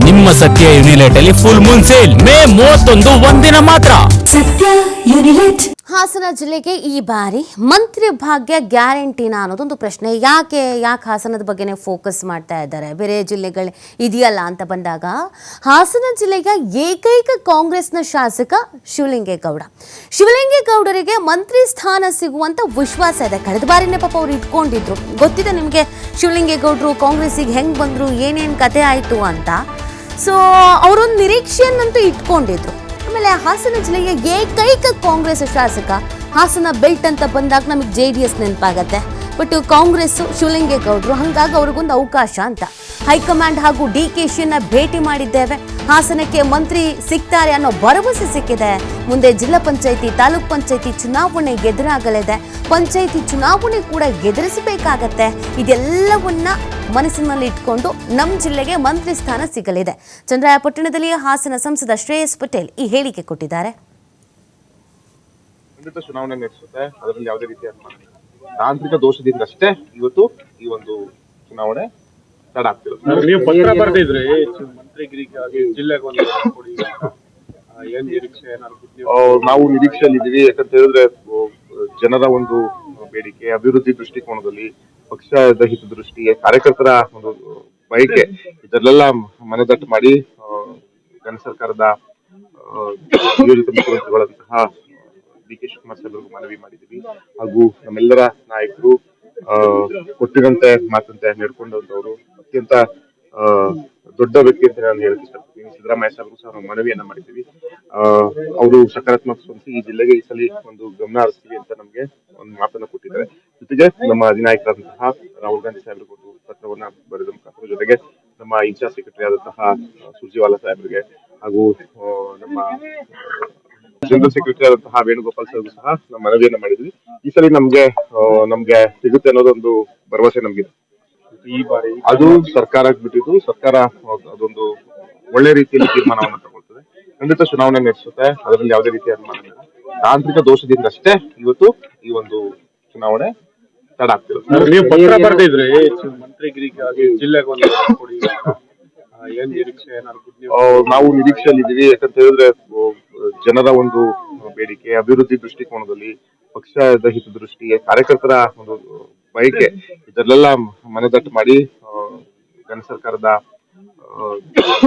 ನಿಮ್ಮ ಸತ್ಯ ಯುನಿಲೆಟ್ ಅಲ್ಲಿ ಫುಲ್ ಮೂನ್ ಸೇಲ್ ಮೇ 31 ಒಂದಿನ ಮಾತ್ರ. ಸತ್ಯ ಯುನಿಲೆಟ್. ಹಾಸನ ಜಿಲ್ಲೆಗೆ ಈ ಬಾರಿ ಮಂತ್ರಿ ಭಾಗ್ಯ ಗ್ಯಾರಂಟಿನಾ ಅನ್ನೋದೊಂದು ಪ್ರಶ್ನೆ. ಯಾಕೆ ಹಾಸನದ ಬಗ್ಗೆನೇ ಫೋಕಸ್ ಮಾಡ್ತಾ ಇದ್ದಾರೆ, ಬೇರೆ ಜಿಲ್ಲೆಗಳು ಇದೆಯಲ್ಲ ಅಂತ ಬಂದಾಗ ಹಾಸನ ಜಿಲ್ಲೆಯ ಏಕೈಕ ಕಾಂಗ್ರೆಸ್ನ ಶಾಸಕ ಶಿವಲಿಂಗೇಗೌಡರಿಗೆ ಮಂತ್ರಿ ಸ್ಥಾನ ಸಿಗುವಂತ ವಿಶ್ವಾಸ ಇದೆ. ಕಳೆದ ಬಾರಿನೇ ಪಾಪ ಅವ್ರು ಇಟ್ಕೊಂಡಿದ್ರು. ಗೊತ್ತಿದೆ ನಿಮಗೆ ಶಿವಲಿಂಗೇಗೌಡರು ಕಾಂಗ್ರೆಸ್ಸಿಗೆ ಹೆಂಗೆ ಬಂದರು, ಏನೇನು ಕತೆ ಆಯಿತು ಅಂತ. ಸೊ ಅವರೊಂದು ನಿರೀಕ್ಷೆಯನ್ನಂತೂ ಇಟ್ಕೊಂಡಿದ್ರು. ಆಮೇಲೆ ಹಾಸನ ಜಿಲ್ಲೆಯ ಏಕೈಕ ಕಾಂಗ್ರೆಸ್ ಶಾಸಕ, ಹಾಸನ ಬೆಲ್ಟ್ ಅಂತ ಬಂದಾಗ ನಮಗೆ JDS ನೆನಪಾಗತ್ತೆ. ಬಟ್ ಕಾಂಗ್ರೆಸ್ ಶಿವಲಿಂಗೇಗೌಡರು, ಹಾಗಾಗಿ ಅವ್ರಿಗೊಂದು ಅವಕಾಶ ಅಂತ ಹೈಕಮಾಂಡ್ ಹಾಗೂ DKಶಿಯನ್ನ ಭೇಟಿ ಮಾಡಿದ್ದೇವೆ. ಹಾಸನಕ್ಕೆ ಮಂತ್ರಿ ಸಿಗ್ತಾರೆ ಅನ್ನೋ ಭರವಸೆ ಸಿಕ್ಕಿದೆ. ಮುಂದೆ ಜಿಲ್ಲಾ ಪಂಚಾಯಿತಿ, ತಾಲೂಕ್ ಪಂಚಾಯಿತಿ ಚುನಾವಣೆ ಎದುರಾಗಲಿದೆ. ಪಂಚಾಯಿತಿ ಚುನಾವಣೆ ಕೂಡ ಎದುರಿಸಬೇಕಾಗತ್ತೆ. ಇದೆಲ್ಲವನ್ನ ಮನಸ್ಸಿನಲ್ಲಿ ಇಟ್ಕೊಂಡು ನಮ್ಮ ಜಿಲ್ಲೆಗೆ ಮಂತ್ರಿ ಸ್ಥಾನ ಸಿಗಲಿದೆ. ಚನ್ನರಾಯಪಟ್ಟಣದಲ್ಲಿ ಹಾಸನ ಸಂಸದ ಶ್ರೇಯಸ್ ಪಟೇಲ್ ಈ ಹೇಳಿಕೆ ಕೊಟ್ಟಿದ್ದಾರೆ. ಖಂಡಿತ ಚುನಾವಣೆ ನಡೆಸುತ್ತೆ, ಅದರಲ್ಲಿ ಯಾವುದೇ ರೀತಿಯ ತಾಂತ್ರಿಕ ದೋಷದಿಂದಷ್ಟೇ ಇವತ್ತು ಈ ಒಂದು ಚುನಾವಣೆ ತಡ ಆಗ್ತಿರುತ್ತೆ. ನೀವು ಪತ್ರ ಬರೆದಿದ್ರಿ ಮಂತ್ರಿಗಿರಿಗಾಗಿ ಜಿಲ್ಲೆಗೆ ಒಂದು ಕೊಡಿ, ಏನ್ ನಿರೀಕ್ಷೆ ನಾವು ನಿರೀಕ್ಷೆಯಲ್ಲಿ ಇದ್ದೀವಿ. ಯಾಕಂತ ಹೇಳಿದ್ರೆ ಜನರ ಒಂದು ಬೇಡಿಕೆ, ಅಭಿವೃದ್ಧಿ ದೃಷ್ಟಿಕೋನದಲ್ಲಿ, ಪಕ್ಷದ ಹಿತದೃಷ್ಟಿ, ಕಾರ್ಯಕರ್ತರ ಒಂದು ಬಯಕೆ, ಇದರಲ್ಲೆಲ್ಲ ಮನದಟ್ಟು ಮಾಡಿ ಕೇಂದ್ರ ಸರ್ಕಾರದ ನಿಯೋಜಿತ ಮುಖ್ಯಮಂತ್ರಿಗಳಂತಹ DK ಶಿವಕುಮಾರ್ ಸಾಹೇಬರಿಗೂ ಮನವಿ ಮಾಡಿದ್ದೀವಿ. ಹಾಗೂ ನಮ್ಮೆಲ್ಲರ ನಾಯಕರು ಕೊಟ್ಟಿರಂತೆ ಮಾತಂತೆ ನಡ್ಕೊಂಡಂತವರು ಅತ್ಯಂತ ದೊಡ್ಡ ವ್ಯಕ್ತಿ ಅಂತ ನಾನು ಹೇಳಕ್ ಇಷ್ಟಪಡ್ತೀನಿ. ಸಿದ್ದರಾಮಯ್ಯ ಸಾಹೇಬರು ಸಹ ನಾವು ಮನವಿಯನ್ನ ಮಾಡಿದ್ದೀವಿ. ಅವರು ಸಕಾರಾತ್ಮಕ ಸ್ಪಂದಿಸಿ ಈ ಜಿಲ್ಲೆಗೆ ಈ ಸಲ ಒಂದು ಗಮನ ಹರಿಸ್ತೀವಿ ಅಂತ ನಮ್ಗೆ ಒಂದು ಮಾತನ್ನ ಕೊಟ್ಟಿದ್ದಾರೆ. ಜೊತೆಗೆ ನಮ್ಮ ಅಧಿನಾಯಕರಾದಂತಹ ರಾಹುಲ್ ಗಾಂಧಿ ಸಾಹೇಬರಿಗೆ ಒಂದು ಪತ್ರವನ್ನ ಬರೆದ ಮುಖಾಂತರ, ಜೊತೆಗೆ ನಮ್ಮ ಇನ್ಚಾರ್ಜ್ ಸೆಕ್ರೆಟರಿ ಆದಂತಹ ಸುರ್ಜಿವಾಲಾ ಸಾಹೇಬರಿಗೆ ಹಾಗೂ ನಮ್ಮ ಜನರಲ್ ಸೆಕ್ರೆಟರಿ ಆದಂತಹ ವೇಣುಗೋಪಾಲ್ ಸಾಹೇಬ್ ಸಹ ನಾವು ಮನವಿಯನ್ನ ಮಾಡಿದ್ವಿ. ಈ ಸಲ ನಮ್ಗೆ ಸಿಗುತ್ತೆ ಅನ್ನೋದೊಂದು ಭರವಸೆ ನಮ್ಗಿದೆ. ಈ ಬಾರಿ ಅದು ಸರ್ಕಾರಕ್ಕೆ ಬಿಟ್ಟಿದ್ದು, ಸರ್ಕಾರ ಅದೊಂದು ಒಳ್ಳೆ ರೀತಿಯಲ್ಲಿ ತೀರ್ಮಾನವನ್ನು ತಗೊಳ್ತದೆ. ಖಂಡಿತ ಚುನಾವಣೆ ನಡೆಸುತ್ತೆ, ಅದರಲ್ಲಿ ಯಾವುದೇ ರೀತಿಯ ತಾಂತ್ರಿಕ ದೋಷದಿಂದಷ್ಟೇ ಇವತ್ತು ಈ ಒಂದು ಚುನಾವಣೆ ತಡ ಆಗ್ತಿರುತ್ತೆ. ನೀವು ಪತ್ರ ಬರೆದಿದ್ರಿ ಮಂತ್ರಿಗಿರಿಗಾಗಿ ಜಿಲ್ಲೆಗೆ ಒಂದು ಕೊಡಿ, ಏನ್ ನಿರೀಕ್ಷೆ ನಾವು ನಿರೀಕ್ಷೆಯಲ್ಲಿ ಇದ್ದೀವಿ. ಯಾಕಂತ ಹೇಳಿದ್ರೆ ಜನರ ಒಂದು ಬೇಡಿಕೆ, ಅಭಿವೃದ್ಧಿ ದೃಷ್ಟಿಕೋನದಲ್ಲಿ, ಪಕ್ಷದ ಹಿತದೃಷ್ಟಿ, ಕಾರ್ಯಕರ್ತರ ಒಂದು ಬಯಕೆ, ಇದರಲ್ಲೆಲ್ಲ ಮನದಟ್ಟು ಮಾಡಿ ಕೇಂದ್ರ ಸರ್ಕಾರದ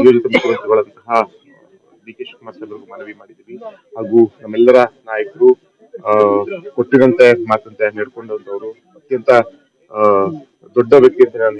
ನಿಯೋಜಿತ ಮುಖ್ಯಮಂತ್ರಿಗಳಂತಹ DK ಶಿವಕುಮಾರ್ ಸಾಹೇಬರಿಗೂ ಮನವಿ ಮಾಡಿದ್ದೀವಿ. ಹಾಗೂ ನಮ್ಮೆಲ್ಲರ ನಾಯಕರು ಕೊಟ್ಟಿರಂತೆ ಮಾತಂತೆ ನಡ್ಕೊಂಡಂತವರು ಅತ್ಯಂತ ದೊಡ್ಡ ವ್ಯಕ್ತಿ ಅಂತ ನಾನು